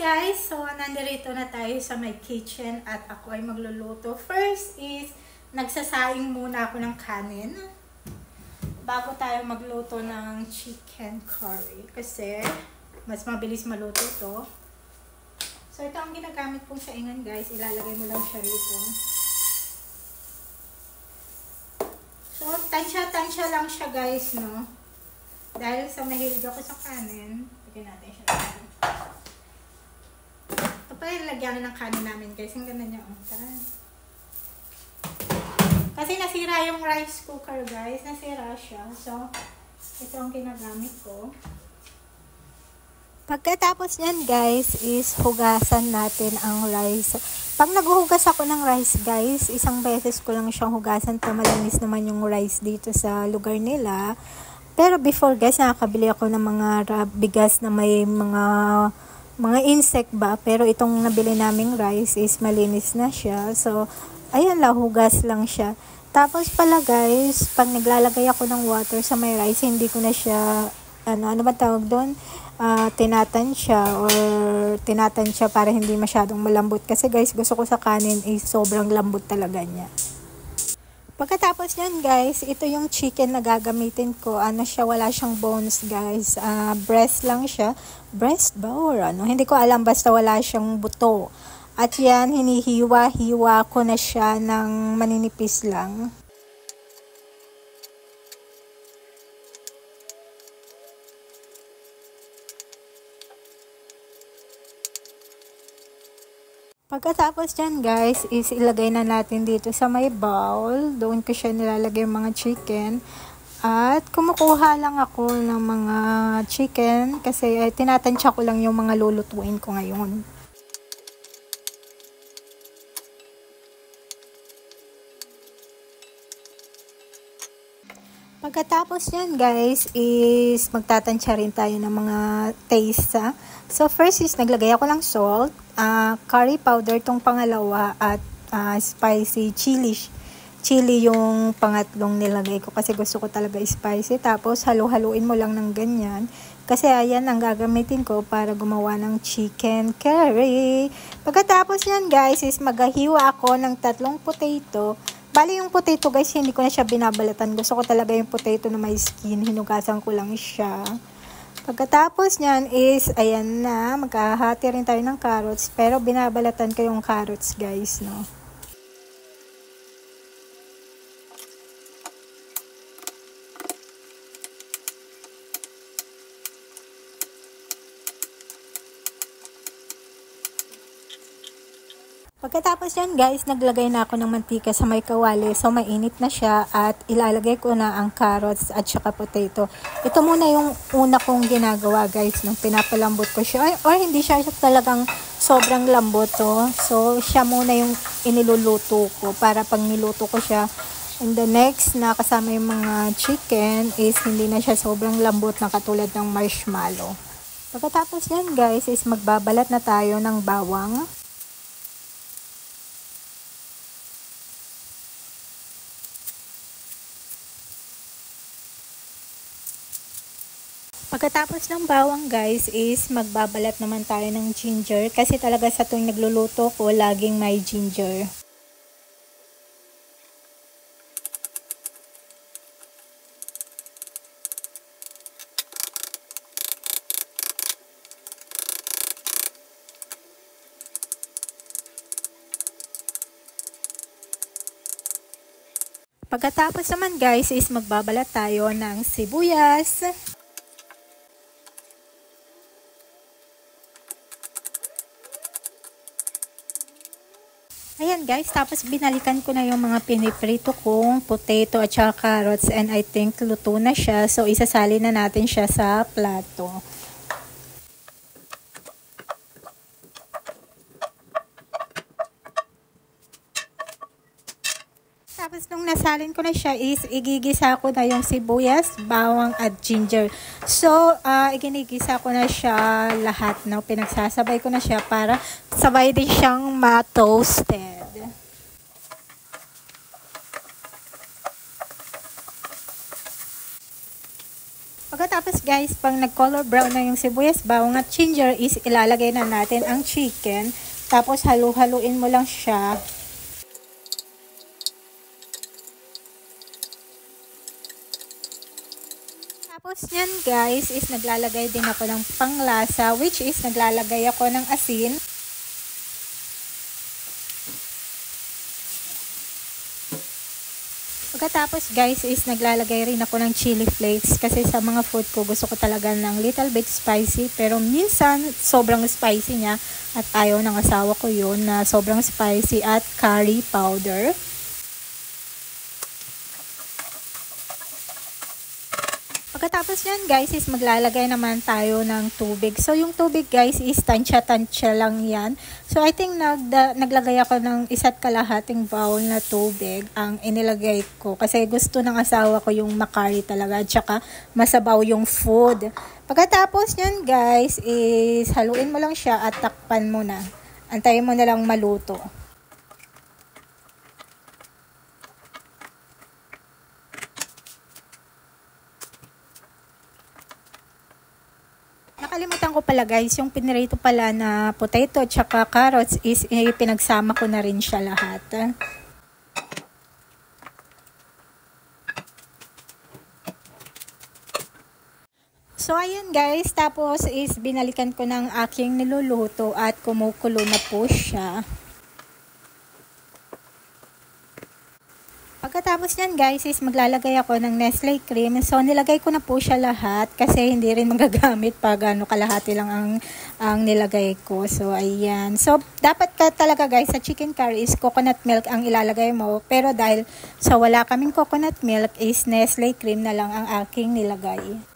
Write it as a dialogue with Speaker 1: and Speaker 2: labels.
Speaker 1: guys! So, nandito na tayo sa my kitchen at ako ay magluluto. First is, nagsasaing muna ako ng kanin bago tayo magluto ng chicken curry. Kasi, mas mabilis maluto ito. So, ito ang ginagamit kong saingan guys. Ilalagay mo lang siya rito. So, tansya-tansya lang siya guys, no? Dahil sa mahilig ako sa kanin, lagyan natin siya dito. Ito pa yung lagyan ng kanin namin guys. Ang ganda niya. Tara. Kasi nasira yung rice cooker guys. Nasira siya. So, ito ang ginagamit ko. Pagkatapos yan guys is hugasan natin ang rice. Pag naghuhugas ako ng rice guys, isang beses ko lang siyang hugasan. Malinis naman yung rice dito sa lugar nila. Pero before guys, nakakabili ako ng mga bigas na may mga insect ba. Pero itong nabili naming rice is malinis na siya. So, ayan lang, hugas lang siya. Tapos pala guys, pag naglalagay ako ng water sa may rice, hindi ko na siya, ano ba tawag doon? Tinatansya para hindi masyadong malambot. Kasi guys, gusto ko sa kanin is sobrang lambot talaga niya. Pagkatapos yan guys, ito yung chicken na gagamitin ko. Wala siyang bones guys. Breast lang siya. Breast ba or ano? Hindi ko alam, basta wala siyang buto. At yan, hinihiwa-hiwa ko na siya ng maninipis lang. Pagkatapos dyan guys, is ilagay na natin dito sa may bowl. Doon ko siya nilalagay yung mga chicken. At kumukuha lang ako ng mga chicken kasi tinatansya ko lang yung mga lulutuin ko ngayon. Pagkatapos yan guys is magtatansya rin tayo ng mga taste. So first is naglagay ako ng salt, curry powder tong pangalawa at spicy chili yung pangatlong nilagay ko kasi gusto ko talaga spicy. Tapos halu-haluin mo lang ng ganyan kasi ayan ang gagamitin ko para gumawa ng chicken curry. Pagkatapos yan guys is maghahiwa ako ng 3 potato. Bali yung potato guys, hindi ko na siya binabalatan. Gusto ko talaga yung potato na may skin. Hinugasan ko lang siya. Pagkatapos nyan is, ayan na, magkahati rin tayo ng carrots. Pero binabalatan ko yung carrots guys, no. Pagkatapos yan guys, naglagay na ako ng mantika sa may kawali. So mainit na siya at ilalagay ko na ang carrots at saka potato. Ito muna yung una kong ginagawa guys, nung pinapalambot ko siya. Or hindi siya talagang sobrang lambot to. So siya muna yung iniluluto ko para pag niluto ko siya. And the next na kasama yung mga chicken is hindi na siya sobrang lambot na katulad ng marshmallow. Pagkatapos yan guys is magbabalat na tayo ng bawang. Pagkatapos ng bawang guys is magbabalat naman tayo ng ginger kasi talaga sa tuwing nagluluto ko laging may ginger. Pagkatapos naman guys is magbabalat tayo ng sibuyas. Ayan guys, tapos binalikan ko na yung mga piniprito kong potato at saka carrots and I think luto na siya. So isasali na natin siya sa plato. Tapos nung nasalin ko na siya is igigisa ko na yung sibuyas, bawang at ginger. So iginigisa ko na siya lahat, no? Pinagsasabay ko na siya para sabay din siyang ma-toasted. Pagkatapos guys, pag nag-color brown na yung sibuyas, bawang at ginger is ilalagay na natin ang chicken. Tapos halu-haluin mo lang siya. Tapos yan guys is naglalagay din ako ng panglasa, which is naglalagay ako ng asin. Pagkatapos guys is naglalagay rin ako ng chili flakes kasi sa mga food ko gusto ko talaga ng little bit spicy, pero minsan sobrang spicy niya at ayaw ng asawa ko yun na sobrang spicy, at curry powder. Pagkatapos yan guys is maglalagay naman tayo ng tubig. So yung tubig guys is tansya-tansya lang yan. So I think naglagay ako ng 1.5 bowl na tubig ang inilagay ko. Kasi gusto ng asawa ko yung makari talaga. At saka masabaw yung food. Pagkatapos yan guys is haluin mo lang siya at takpan mo na. Antayin mo na lang maluto. Nakalimutan ko pala guys, yung pinirito pala na potato tsaka carrots is pinagsama ko na rin siya lahat. So ayan guys, tapos is binalikan ko ng aking niluluto at kumukulo na po siya. Pagkatapos nyan guys is maglalagay ako ng Nestle cream. So nilagay ko na po siya lahat kasi hindi rin magagamit pag kalahati lang ang nilagay ko. So ayan. So dapat ka talaga guys sa chicken curry is coconut milk ang ilalagay mo. Pero dahil sa wala kaming coconut milk is Nestle cream na lang ang aking nilagay.